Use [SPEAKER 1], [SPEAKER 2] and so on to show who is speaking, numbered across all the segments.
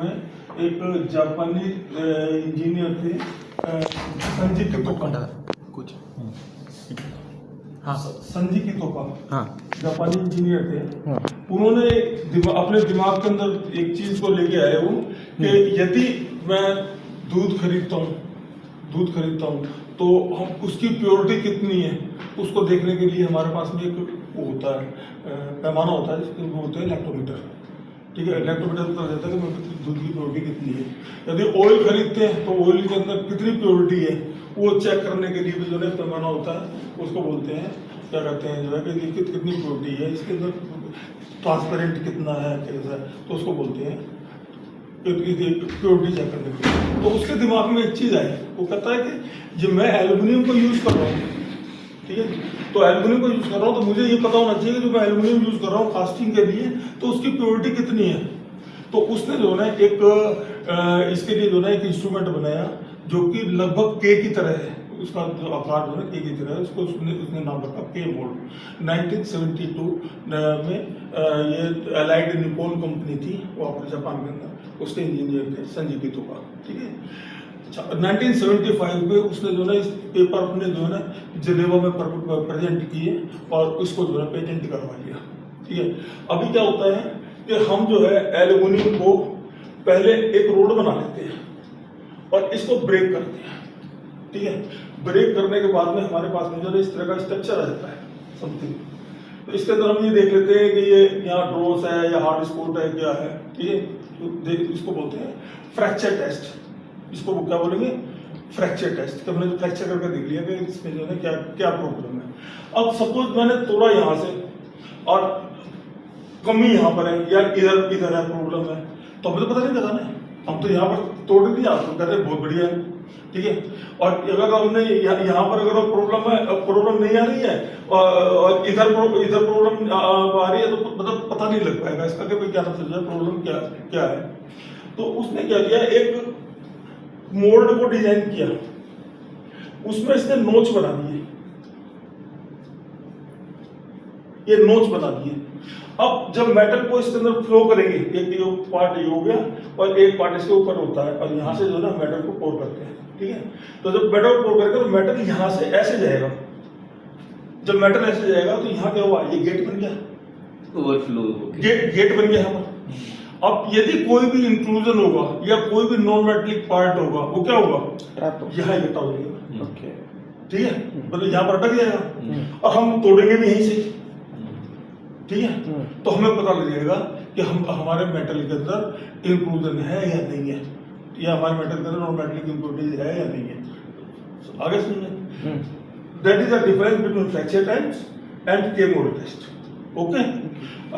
[SPEAKER 1] में एक जापानी इंजीनियर थे संजी कितोका
[SPEAKER 2] कुछ
[SPEAKER 1] संजी कितोका,
[SPEAKER 2] हाँ
[SPEAKER 1] जापानी इंजीनियर थे।
[SPEAKER 2] हाँ
[SPEAKER 1] उन्होंने अपने दिमाग के अंदर एक चीज को लेके आए वो कि यदि मैं दूध खरीदता हूँ तो हम उसकी प्योरिटी कितनी है उसको देखने के लिए हमारे पास में एक वो होता है पैमाना होता है जिसको बोलते हैं लैक्टोमीटर। ठीक है, लैक्टोमीटर पता चलता है कि दूध की प्योरिटी कितनी है। यदि ऑयल खरीदते हैं तो ऑयल के अंदर कितनी प्योरिटी है वो चेक करने के लिए भी जो है पैमाना होता है, उसको बोलते हैं क्या कहते हैं जो है कि कितनी प्योरिटी है, इसके अंदर ट्रांसपेरेंट कितना है कैसा है, तो उसको बोलते हैं प्योरिटी चेक करने के लिए। तो उसके दिमाग में एक चीज़ आई, वो कहता है कि जब मैं एल्युमिनियम को यूज़ कर रहा हूँ, ठीक है, तो एल्युमिनियम को यूज़ कर रहा हूँ तो मुझे ये पता होना चाहिए कि जो मैं एल्युमिनियम यूज़ कर रहा हूँ कास्टिंग के लिए तो उसकी प्योरिटी कितनी है। तो उसने जो है एक इसके लिए जो है एक इंस्ट्रूमेंट बनाया जो कि लगभग के की तरह है, उसका जो आकार जो है के की तरह है, उसको उसने नाम रखा के मोल्ड। 1972 में ये एलाइड निप्पॉन कंपनी थी वो अपने जापान के अंदर, उसके इंजीनियर थे संजी कितोका। ठीक है, 1975 में उसने जो है इस पेपर अपने जो है ना जिनेवा में प्रेजेंट किए और उसको जो है पेटेंट करवा लिया। ठीक है, अभी क्या होता है कि हम जो है एल्युमिनियम को पहले एक रोड बना लेते हैं और इसको ब्रेक करते हैं। ठीक है, ब्रेक करने के बाद में हमारे पास में जो है इस तरह का स्ट्रक्चर आ जाता है समथिंग। तो इसके अंदर हम ये देख लेते हैं कि ये यहाँ ड्रोस है या हार्ड स्पॉट है क्या है। ठीक है, तो इसको बोलते हैं फ्रैक्चर टेस्ट। इसको क्या बोलेंगे, फ्रैक्चर टेस्ट। तो मैंने फ्रैक्चर करके देख लिया कि इसमें जो है क्या क्या प्रॉब्लम है। अब सपोज मैंने तोड़ा यहाँ से और कमी यहाँ पर है या इधर है प्रॉब्लम है, तो हमें तो पता नहीं लगाना है, हम तो यहाँ पर तोड़ नहीं आप कर रहे बहुत बढ़िया है। ठीक है, और अगर हमने यहाँ पर अगर प्रॉब्लम नहीं आ रही है और इधर प्रॉब्लम आ रही है तो मतलब पता नहीं लग पाएगा इसका कि भाई क्या समझ प्रॉब्लम क्या है। तो उसने क्या किया, एक मोल्ड को डिजाइन किया, उसमें इसने नोच बना दिए, ये नोच बना दिए। अब जब मेटल को इसके अंदर फ्लो करेंगे, एक पार्ट ये हो गया और एक पार्ट इसके ऊपर होता है और यहाँ से जो है ना मेटल को पोर करते हैं। ठीक है, तो जब मेटल पोर करेगा तो मेटल यहाँ से ऐसे जाएगा, जब मेटल ऐसे जाएगा तो यहाँ क्या हुआ, ये गेट बन गया,
[SPEAKER 2] ओवरफ्लो
[SPEAKER 1] गेट बन गया यहाँ पर। अब यदि कोई भी इंक्लूजन होगा या कोई भी नॉन मेटलिक पार्ट होगा वो क्या होगा, यहाँ इकट्ठा हो जाएगा। ठीक है, मतलब यहाँ पर अटक जाएगा और हम तोड़ेंगे भी यहीं से। ठीक है, तो हमें पता लग जाएगा कि हम हमारे मेटल के अंदर इंक्लूजन है या नहीं है, या हमारे मेटल के अंदर नॉन मेटलिक इंप्योरिटीज है या नहीं है। आगे सुनिए, that is the difference between fracture test and K mould test. Okay,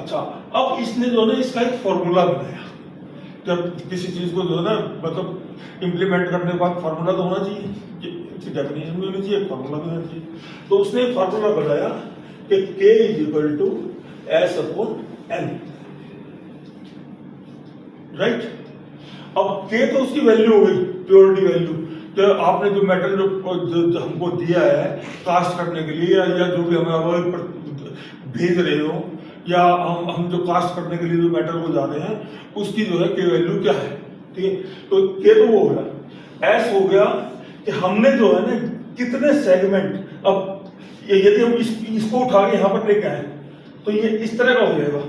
[SPEAKER 1] अच्छा, अब इसने जो है ना इसका एक फॉर्मूला बनाया। जब किसी चीज को जो है ना मतलब इम्प्लीमेंट करने के बाद फार्मूला तो होना चाहिए, डेफिनेशन भी होनी चाहिए, फार्मूला भी होना चाहिए। तो उसने एक फार्मूला बनाया कि K is equal to S upon N, right. अब K तो उसकी वैल्यू हो गई, प्योरिटी वैल्यू, कि आपने जो मेटल जो हमको दिया है कास्ट करने के लिए या जो भी हमें अलॉय पर भेज रहे हो या हम जो कास्ट करने के लिए जो मेटल को जा रहे हैं उसकी जो है K वैल्यू क्या है। ठीक है, तो K तो वो हो गया, S हो गया कि हमने जो है ना कितने सेगमेंट, अब यदि हम इसको उठा के यहाँ पर लेके आए तो ये इस तरह का हो जाएगा।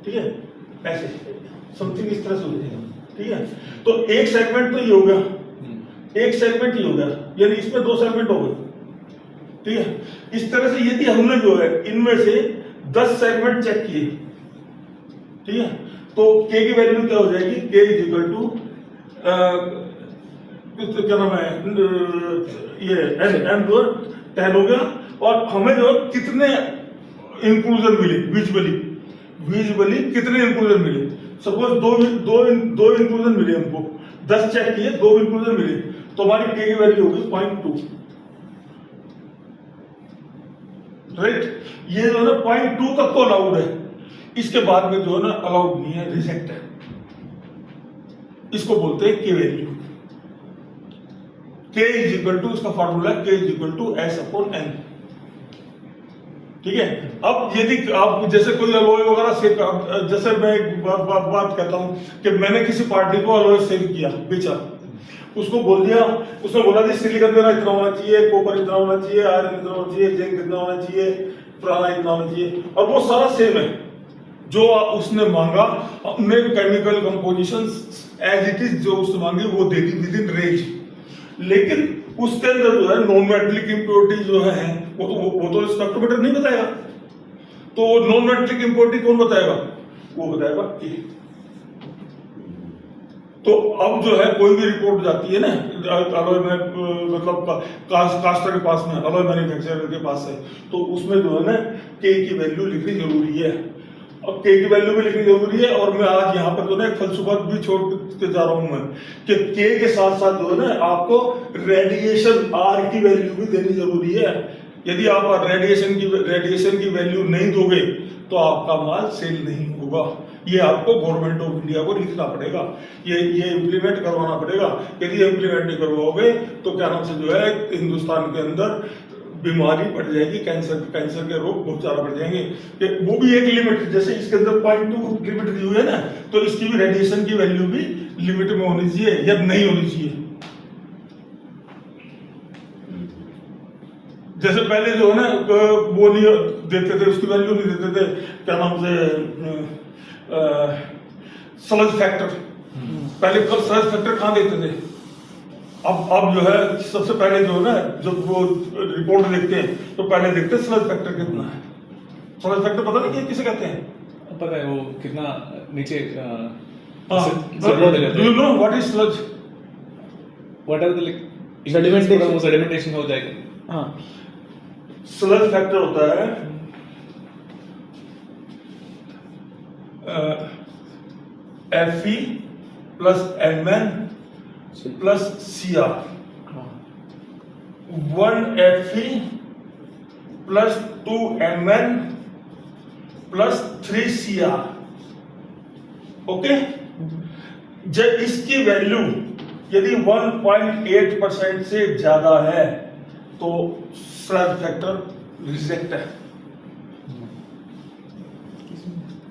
[SPEAKER 1] ठीक है, ऐसे समथिंग इस तरह से हो जाएगा। ठीक है, तो एक सेगमेंट तो ये हो गया, एक सेगमेंट ये हो गया, यानी इसमें दो सेगमेंट हो गए। ठीक है, इस तरह से यदि हमने जो है इनमें से 10 सेगमेंट चेक किए, ठीक है, तो K की वैल्यू क्या हो जाएगी, K इज इक्वल टू क्या नाम है ये N जो 10 हो गया। और हमें जो कितने इंक्लूजन मिले विजुअली कितने इंक्लूजन मिले, सपोज दो इंक्लूजन मिले हमको, 10 चेक किए, 2 इंक्लूजन मिले, तो हमारी K की वैल्यू होगी 0.2, राइट। ये जो है ना 0.2 तक तो अलाउड है, इसके बाद में जो है ना अलाउड नहीं है, रिजेक्ट है। इसको बोलते हैं K value. K is equal to, उसका formula K is equal to S upon N। ठीक है। अब यदि आप जैसे कोई अलॉय वगैरह सेल, जैसे मैं एक बात कहता हूँ कि मैंने किसी पार्टी को अलॉय सेल किया, बेचा, उसको बोल दिया, उसने बोला जी सिलिकॉन मेरा इतना होना चाहिए, कॉपर इतना होना चाहिए, आयरन इतना होना चाहिए, जिंक इतना होना चाहिए, पुराना इतना होना चाहिए, और वो सारा सेम है जो उसने मांगा। हमने chemical composition as it is जो उसने मांगी वो दे दी विद इन रेंज, लेकिन उसके अंदर जो है नॉन मेटेलिक इम्प्योरिटी जो है वो तो स्पेक्ट्रोमीटर नहीं बताएगा। तो नॉन मेटेलिक इम्प्योरिटी कौन बताएगा? वो बताएगा कि तो अब जो है कोई भी रिपोर्ट जाती है ना अलॉय में, मतलब कास्टर के पास में, अलॉय मैन्युफैक्चरर के पास है, तो उसमें जो है ना के की वैल्यू लिखनी जरूरी है। अब के की वैल्यू भी लिखनी जरूरी है, और मैं आज यहाँ पर जो है एक फलसफा भी छोड़ के जा रहा हूँ मैं कि के साथ साथ जो है ना आपको रेडिएशन आर की वैल्यू भी देनी जरूरी है। यदि आप रेडिएशन की वैल्यू नहीं दोगे तो आपका माल सेल नहीं होगा। ये आपको गवर्नमेंट ऑफ इंडिया को लिखना पड़ेगा, ये इम्प्लीमेंट करवाना पड़ेगा। यदि इम्प्लीमेंट नहीं करवाओगे तो क्या नाम से जो है हिंदुस्तान के अंदर बीमारी बढ़ जाएगी, कैंसर के रोग बहुत ज्यादा बढ़ जाएंगे। वो भी एक लिमिट, जैसे इसके अंदर 0.2 लिमिट दी हुई है ना, तो इसकी भी रेडिएशन की वैल्यू भी लिमिट में होनी चाहिए या नहीं होनी चाहिए। जैसे पहले जो है ना वो नहीं देते थे, उसकी वैल्यू नहीं देते थे, क्या नाम से स्लज फैक्टर, पहले स्लज फैक्टर कहाँ देते थे? अब जो है सबसे पहले जो है ना जब वो रिपोर्ट देखते हैं तो पहले देखते हैं स्लज फैक्टर कितना है। स्लज फैक्टर पता नहीं किसे कहते हैं?
[SPEAKER 3] पता है वो कितना नीचे
[SPEAKER 1] do you know what is sludge?
[SPEAKER 3] What are the like sedimentation हो जाएगा।
[SPEAKER 2] हाँ,
[SPEAKER 1] स्लज फैक्टर होता है Fe plus Mn plus Cr, 1 Fe plus 2 Mn plus 3 Cr। Okay, जब इसकी वैल्यू यदि 1.8% से ज्यादा है तो स्लज फैक्टर रिजेक्ट है।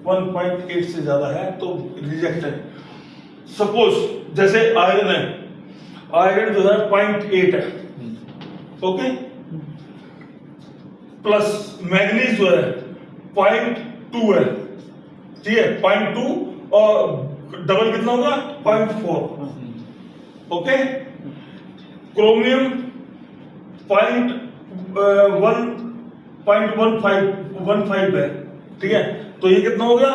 [SPEAKER 1] 1.8 से ज्यादा है तो रिजेक्ट है। सपोज जैसे आयरन है, आयरन जो है 0.8 है, ओके, प्लस मैग्नीज जो है 0.2 है, ठीक है, 0.2 और डबल कितना होगा 0.4, ओके। क्रोमियम 0.15 है, ठीक है, तो ये कितना हो गया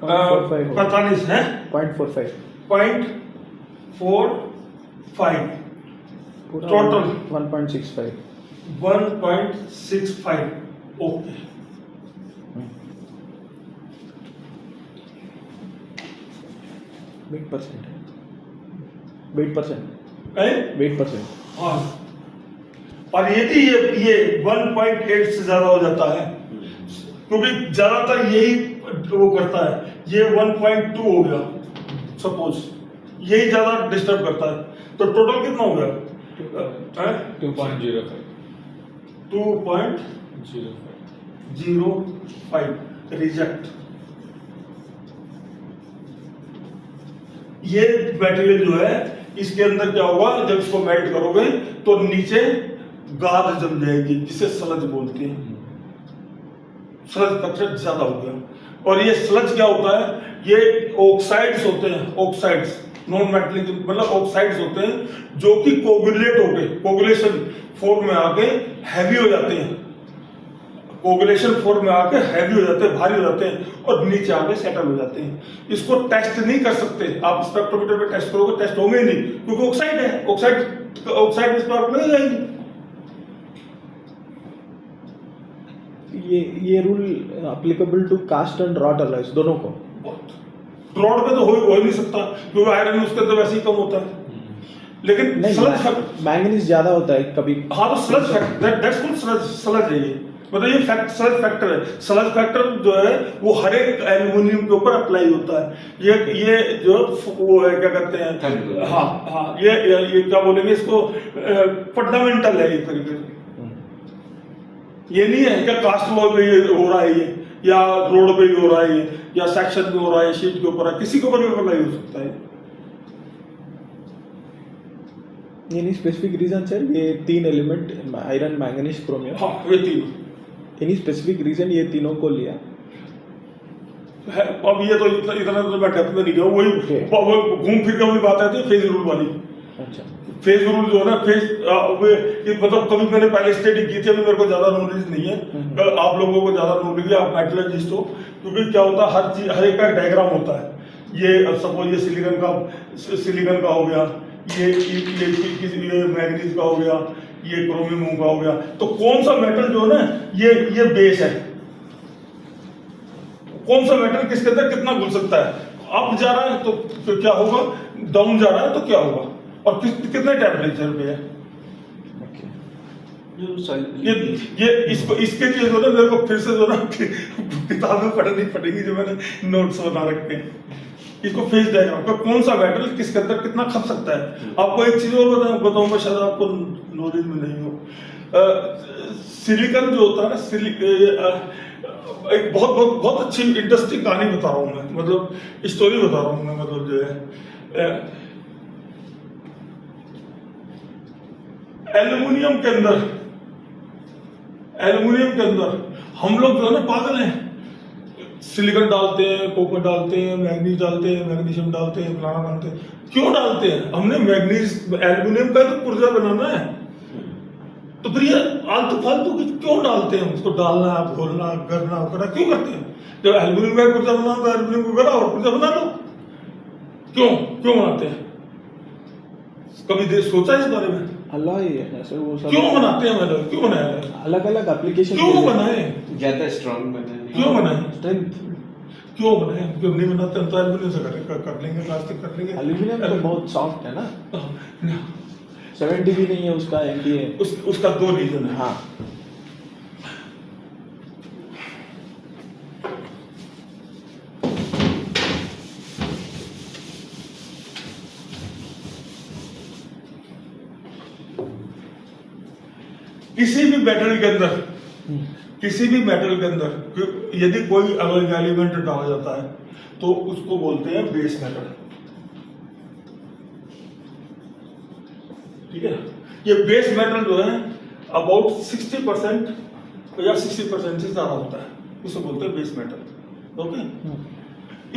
[SPEAKER 1] 45 है,
[SPEAKER 2] 0.45
[SPEAKER 1] 0.45 टोटल
[SPEAKER 2] 1.65
[SPEAKER 1] 1.65, ओके।
[SPEAKER 2] Wait percent.
[SPEAKER 1] हाँ, और यदि ये 1.8 से ज्यादा हो जाता है, क्योंकि ज्यादातर यही वो करता है, ये 1.2 हो गया सपोज, यही ज्यादा डिस्टर्ब करता है, तो टोटल कितना हो गया 2.05 रिजेक्ट। ये मटेरियल जो है इसके अंदर क्या होगा, जब इसको मेल्ट करोगे तो नीचे गाद जम जाएगी जिसे स्लज बोलते हैं। स्लज फैक्टर ज्यादा हो गया, और ये स्लज क्या होता है, ये ऑक्साइड्स होते हैं, ऑक्साइड्स नॉन मेटेलिक मतलब ऑक्साइड्स होते हैं जो कि कोगुलेट होके कोगुलेशन फॉर्म में आके हैवी हो जाते हैं, कोगुलेशन फॉर्म में आके हैवी हो जाते हैं, भारी हो जाते हैं, और नीचे आके सेटल हो जाते हैं। इसको टेस्ट नहीं कर सकते आप, स्पेक्ट्रोमीटर पे टेस्ट करोगे टेस्ट होंगे नहीं, क्योंकि ऑक्साइड है, ऑक्साइड इस पर नहीं जाएगी।
[SPEAKER 2] ये rule applicable to cast and wrought alloys दोनों को?
[SPEAKER 1] रॉड में तो हो ही नहीं सकता, क्योंकि आयरन उसके अंदर वैसे ही कम होता है, लेकिन
[SPEAKER 2] मैंगनीज ज्यादा होता है कभी।
[SPEAKER 1] हाँ, तो स्लज दैट्स कॉल्ड स्लज है ये, मतलब ये स्लज फैक्टर है। स्लज फैक्टर जो है वो हर एक एल्युमिनियम के ऊपर अप्लाई होता है। ये जो वो है क्या कहते हैं, हाँ, ये क्या बोलेंगे इसको, फंडामेंटल है एक तरीके से। ये नहीं है क्या कास्ट लॉ पे ये हो रहा है ये, या रोड पे ही हो रहा है ये, या सेक्शन पे हो रहा है, शीट के ऊपर है, किसी के ऊपर भी अप्लाई हो सकता है।
[SPEAKER 2] एनी स्पेसिफिक रीजन सर ये 3 एलिमेंट आयरन मैंगनीज क्रोमियम,
[SPEAKER 1] हाँ ये तीनों
[SPEAKER 2] एनी स्पेसिफिक रीजन ये तीनों को लिया
[SPEAKER 1] है। अब ये तो इतना तो मैं डेप्थ में नहीं गया, वही
[SPEAKER 2] Okay.
[SPEAKER 1] घूम फिर के वही बात आती है फेज रूल वाली।
[SPEAKER 2] अच्छा
[SPEAKER 1] फेज रूल जो है ना मतलब कभी मैंने पहले स्टडी की थी, अभी मेरे को ज्यादा नॉलेज नहीं है, आप लोगों को ज्यादा नॉलेज है, आप मेटलर्जिस्ट हो, क्योंकि क्या होता है हर चीज हर एक का डायग्राम होता है। ये सपोज ये सिलिकॉन का हो गया, ये मैग्नीज का हो गया, ये क्रोमियम का हो गया, तो कौन सा मेटल जो है ना ये बेस है, कौन सा मेटल किसके अंदर कितना घुल सकता है, अप जा रहा है तो क्या होगा, डाउन जा रहा है तो क्या होगा, और कितने टेम्परेचर पे है। ये इसके लिए जो ना मेरे को फिर से जो ना किताबें पढ़नी पड़ेगी जो मैंने नोट्स बना रखे हैं। इसको फेज डायग्राम का कौन सा मेटल किसके अंदर कितना खप सकता है। आपको एक चीज और बताऊंगा, शायद आपको नॉलेज में नहीं हो, सिलिकॉन जो होता है ना, एक बहुत अच्छी इंटरेस्टिंग कहानी बता रहा हूँ मैं, मतलब स्टोरी बता रहा हूँ मैं, मतलब जो है एल्युमिनियम के अंदर हम लोग जो है ना पागल हैं, सिलिकॉन डालते हैं, कॉपर डालते हैं, मैग्नीज डालते हैं, मैग्नीशियम डालते हैं, फलाना डालते हैं, क्यों डालते हैं? हमने एल्युमिनियम का तो पुर्जा बनाना है, तो फिर ये आलतू फालतू क्यों डालते हैं? उसको डालना, घोलना, करना क्यों करते हैं? जब एल्युमिनियम का पुर्जा बनाना तो एल्युमिनियम को करा और पुर्जा बना लो, क्यों बनाते हैं? कभी सोचा इस बारे में?
[SPEAKER 2] अलॉय है ना सर वो सब,
[SPEAKER 1] क्यों बनाते हैं? मतलब क्यों बनाए?
[SPEAKER 2] अलग अलग एप्लीकेशन
[SPEAKER 1] क्यों बनाए?
[SPEAKER 3] ज्यादा स्ट्रांग बने,
[SPEAKER 1] क्यों बनाए?
[SPEAKER 2] स्ट्रेंथ।
[SPEAKER 1] क्यों बनाए? क्यों नहीं बनाते हम तो एल्युमिनियम से कर लेंगे, प्लास्टिक कर लेंगे।
[SPEAKER 2] एल्यूमिनियम तो बहुत सॉफ्ट है ना, 70 भी नहीं है उसका MPa।
[SPEAKER 1] उसका 2 रीजन है।
[SPEAKER 2] हाँ
[SPEAKER 1] किसी भी मेटल के अंदर यदि कोई अलग एलिमेंट डाला जाता है तो उसको बोलते हैं बेस मेटल, ठीक है। ये बेस मेटल जो है अबाउट 60% या 60% से ज्यादा होता है, उसे बोलते हैं बेस मेटल, ओके।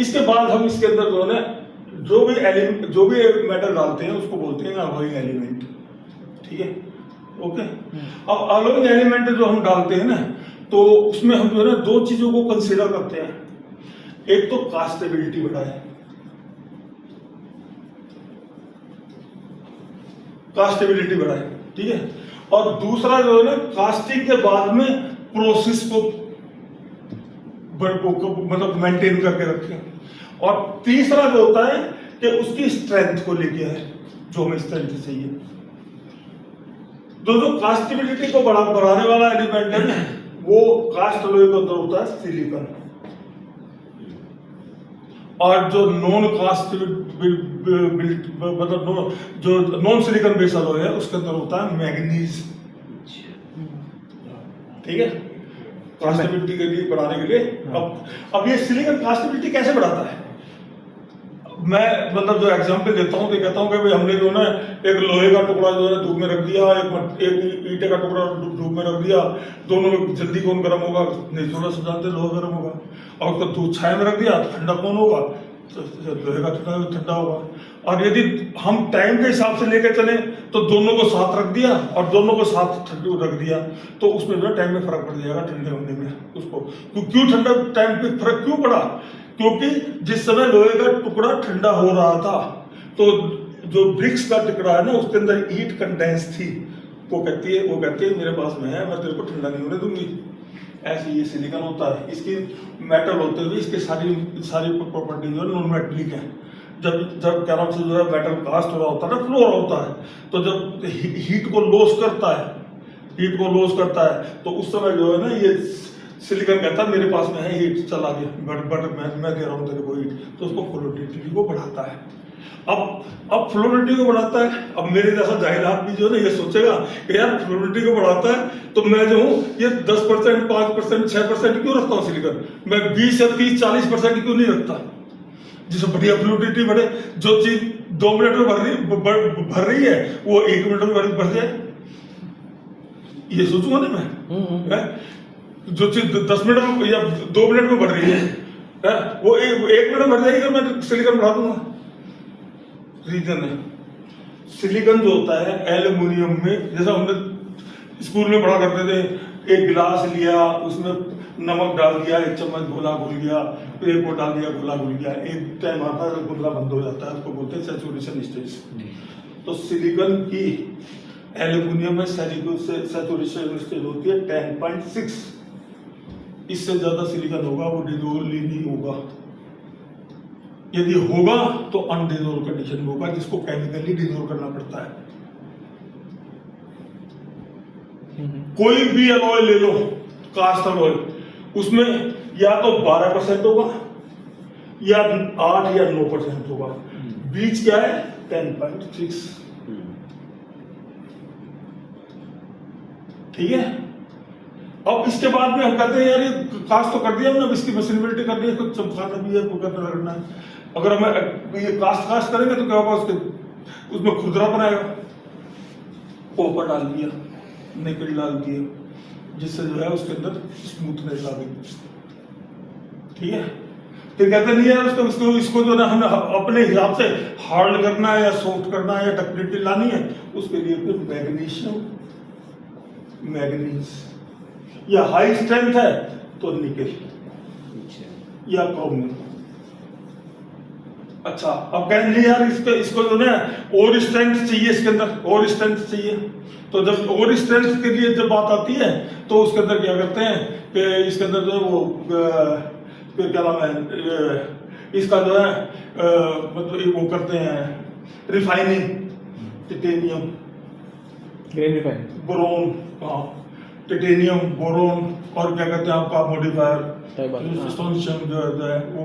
[SPEAKER 1] इसके बाद हम इसके अंदर जो है ना जो भी मेटल डालते हैं उसको बोलते हैं अलॉइंग एलिमेंट, ठीक है, ओके। अब अलॉइंग एलिमेंट जो हम डालते हैं ना तो उसमें हम जो है ना 2 चीजों को कंसीडर करते हैं, एक तो कास्टेबिलिटी बढ़ाए, ठीक है, और दूसरा जो है ना कास्टिंग के बाद में प्रोसेस को मतलब मेंटेन करके रखें, और तीसरा जो होता है कि उसकी स्ट्रेंथ को लेके है, जो हमें स्ट्रेंथ चाहिए। जो कास्टेबिलिटी को बढ़ाने वाला एलिमेंट है ना वो कास्ट अलॉय के अंदर होता है सिलिकॉन, और जो नॉन कास्ट मतलब जो नॉन सिलिकॉन बेस अलॉय है उसके अंदर होता है मैग्नीज, ठीक है, कास्टेबिलिटी के लिए बढ़ाने के लिए। अब ये सिलिकॉन कास्टेबिलिटी कैसे बढ़ाता है? मैं मतलब जो एग्जांपल देता हूँ तो कहता हूँ कि भाई हमने जो है एक लोहे का टुकड़ा जो है धूप में रख दिया, एक ईंटे का टुकड़ा धूप में रख दिया, दोनों में जल्दी कौन गर्म होगा? नेचुरल से जानते लोहा गर्म होगा, और उसको धूप छाया में रख दिया तो ठंडा कौन होगा? लोहे का ठंडा होगा। और यदि हम टाइम के हिसाब से लेकर चले तो दोनों को साथ रख दिया और दोनों को साथ ठंडू रख दिया तो उसमें जो टाइम में फर्क पड़ जाएगा ठंडे होने में। उसको क्यों ठंडा टाइम पे फर्क क्यों पड़ा? क्योंकि जिस समय लोहे का टुकड़ा ठंडा हो रहा था तो जो ब्रिक्स का टुकड़ा है ना उसके अंदर हीट कंडेंस थी, वो कहती है मेरे पास में है, मैं तेरे को ठंडा नहीं होने दूंगी। ऐसे ये सिलिकॉन होता है, इसकी मेटल होते हुए इसके सारी प्रॉपर्टी जो है नॉन मेटेलिक है। जब क्या नाम से जो है मेटल कास्ट हो रहा होता है ना, फ्लो हो रहा होता है, तो जब हीट को लॉस करता है तो उस समय जो है ना ये सिलिकॉन कहता है मेरे पास में है हीट, चला गया, बट मैं दे रहा हूँ तेरे को हीट, तो उसको फ्लूइडिटी को बढ़ाता है। अब फ्लोरिटी को बढ़ाता है। अब मेरे जैसा जाहिर आदमी जो है ना ये सोचेगा कि यार फ्लोरिटी को बढ़ाता है तो मैं जो हूँ ये 10%, 5%, 6% क्यों रखता हूँ सिलिकॉन, मैं 20 या 30, 40% क्यों नहीं रखता, जिससे बढ़िया फ्लूइडिटी बढ़े। जो चीज 2 मिनट में भर रही है वो 1 मिनट में भर जाए, ये सोचूंगा ना मैं। जो चीज 10 मिनट में या 2 मिनट में भर रही है वो 1 मिनट में भर जाएगी अगर मैं सिलिकॉन बढ़ा दूंगा। रीजन है सिलिकॉन जो होता है एल्यूमिनियम में, जैसा हमने स्कूल में पढ़ा करते थे, एक गिलास लिया उसमें नमक डाल दिया, 1 चम्मच घोला घुल गया, फिर एक वो डाल दिया घोला घुल गया, एक टाइम आता है घुलना बंद हो जाता है, उसको बोलते हैं सैचुरेशन स्टेज। तो सिलिकॉन की एल्यूमिनियम में सैचुरेशन स्टेज होती है 10.6। इससे ज्यादा सिलिकॉन होगा वो डिसोल्व ही नहीं होगा, यदि होगा तो अनडिसोल्व कंडीशन में होगा, जिसको केमिकली डिसोल्व करना पड़ता है। कोई भी अलॉय ले लो, कास्ट अलॉय, उसमें या तो 12% होगा या 8 या 9% होगा, बीच क्या है 10.6। ठीक है। अब इसके बाद में हम कहते हैं यार ये कास्ट तो कर दिया हमने, अब इसकी मशीनेबिलिटी करनी है, कुछ चमकाना भी है, वो करना है। अगर हमें ये कास्ट करेंगे तो क्या होगा, उसमें खुदरा बनाएगा, कॉपर डाल दिया, निकल डाल दिया, जिससे जो है उसके अंदर स्मूथनेस आ गई। ठीक है। फिर कहते नहीं यार इसको जो ना हमें अपने हिसाब से हार्ड करना है या सॉफ्ट करना है या डक्टिलिटी लानी है, उसके लिए फिर मैग्नीज या हाई स्ट्रेंथ है तो निकल या क्रोमियम। अच्छा, अब कहेंगे यार इसको जो है और स्ट्रेंथ चाहिए, इसके अंदर और स्ट्रेंथ चाहिए, तो जब और स्ट्रेंथ के लिए जब बात आती है तो उसके अंदर क्या करते हैं कि इसके अंदर जो है वो क्या नाम है, इसका जो है मतलब वो करते हैं रिफाइनिंग, टिटेनियम, बोरोन, हाँ टिटेनियम, बोरोन, और क्या कहते हैं आपका मॉडिफायर जो है वो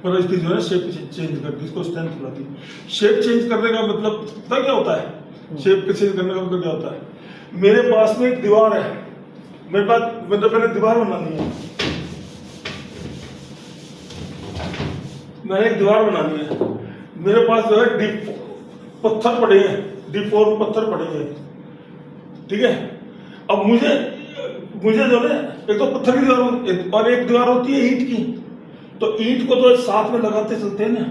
[SPEAKER 1] मतलब इसकी जो है शेप चेंज करती, इसको स्ट्रेंथ बढ़ाती है। शेप चेंज करने का मतलब पता क्या होता है, शेप चेंज करने का मतलब क्या होता है। मेरे पास में एक दीवार है, मेरे पास मतलब मैंने दीवार बनानी है, मैंने एक दीवार बनानी है, मेरे पास जो है पत्थर पड़े हैं, डिफॉर्म पत्थर पड़े हैं। ठीक है। अब मुझे जो है एक तो पत्थर की दीवार और एक दीवार होती है ईंट की, तो ईंट को तो साथ में लगाते चलते हैं ना।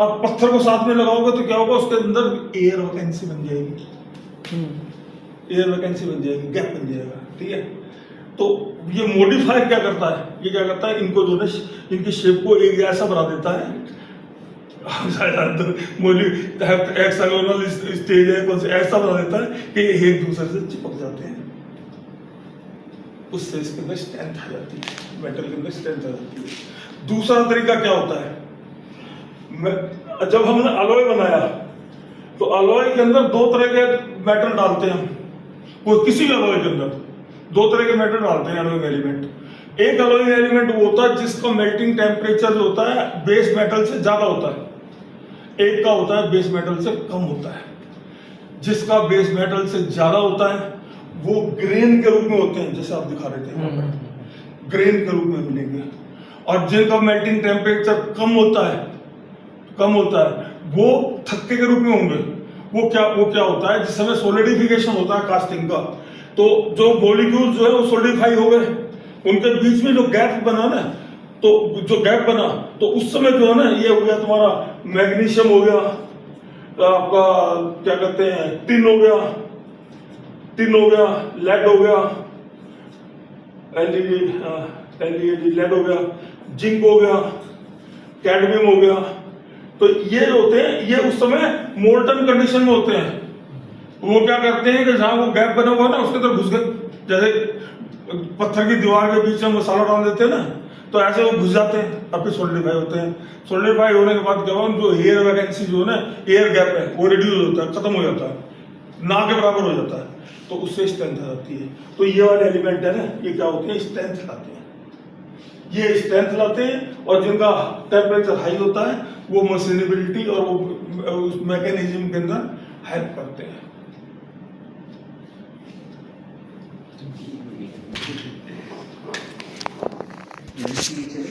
[SPEAKER 1] अब पत्थर को साथ में लगाओगे तो क्या होगा, उसके अंदर एयर वैकेंसी बन जाएगी, एयर वैकेंसी बन जाएगी, गैप बन जाएगा। ठीक है। तो ये मॉडिफायर क्या करता है, ये क्या करता है, इनको जो है इनकी शेप को एक ऐसा बना देता है, हेक्सागोनल स्टेज है कौन से, ऐसा बना देता है कि एक दूसरे से चिपक जाते हैं, उससे इसके अंदर स्ट्रेंथ आ जाती है, मेटल के अंदर स्ट्रेंथ आ जाती है। दूसरा तरीका क्या होता है, जब हमने अलॉय बनाया तो अलॉय के अंदर 2 तरह के मेटल डालते हैं हम, वो किसी भी अलॉय के अंदर 2 तरह के मेटल डालते हैं अलॉय एलिमेंट। एक अलॉय एलिमेंट वो होता है जिसका मेल्टिंग टेम्परेचर जो होता है बेस मेटल से ज्यादा होता है, एक का होता है बेस मेटल से कम होता है। जिसका बेस मेटल से ज्यादा होता है वो ग्रेन के रूप में होते हैं, जैसे आप दिखा रहे थे, ग्रेन के रूप में मिलेंगे। और जिनका मेल्टिंग टेम्परेचर कम होता है वो थक्के के रूप में होंगे। वो क्या होता है, जिस समय सोलिडिफिकेशन होता है कास्टिंग का, तो जो मॉलिक्यूल जो है वो सोलिडिफाई हो गए, उनके बीच में जो गैप बना ना, तो जो गैप बना तो उस समय जो है ना ये हो गया तुम्हारा मैग्नीशियम हो गया, आपका क्या कहते हैं टिन हो गया, लेड हो गया, एलईडी लेड हो गया, जिंक हो गया, कैडमियम हो गया। तो ये होते हैं, ये उस समय मोल्टन कंडीशन में होते हैं। वो क्या करते हैं कि जहां वो गैप बना हुआ ना उसके अंदर घुस गए, जैसे पत्थर की दीवार के बीच में मसाला डाल देते हैं ना, तो ऐसे वो घुस जाते हैं और फिर सोलिडिफाई होते हैं। सोलिडिफाई होने के बाद क्या हुआ, जो एयर वैकेंसी जो है ना, एयर गैप है वो रिड्यूस होता है, खत्म हो जाता है, ना के बराबर हो जाता है, तो उससे स्ट्रेंथ आ जाती है। तो ये वाले एलिमेंट है ना, ये क्या होते हैं, स्ट्रेंथ लाते हैं। ये स्ट्रेंथ लाते हैं, और जिनका टेम्परेचर हाई होता है वो मशीनेबिलिटी और वो उस मैकेनिज्म के अंदर हेल्प करते हैं।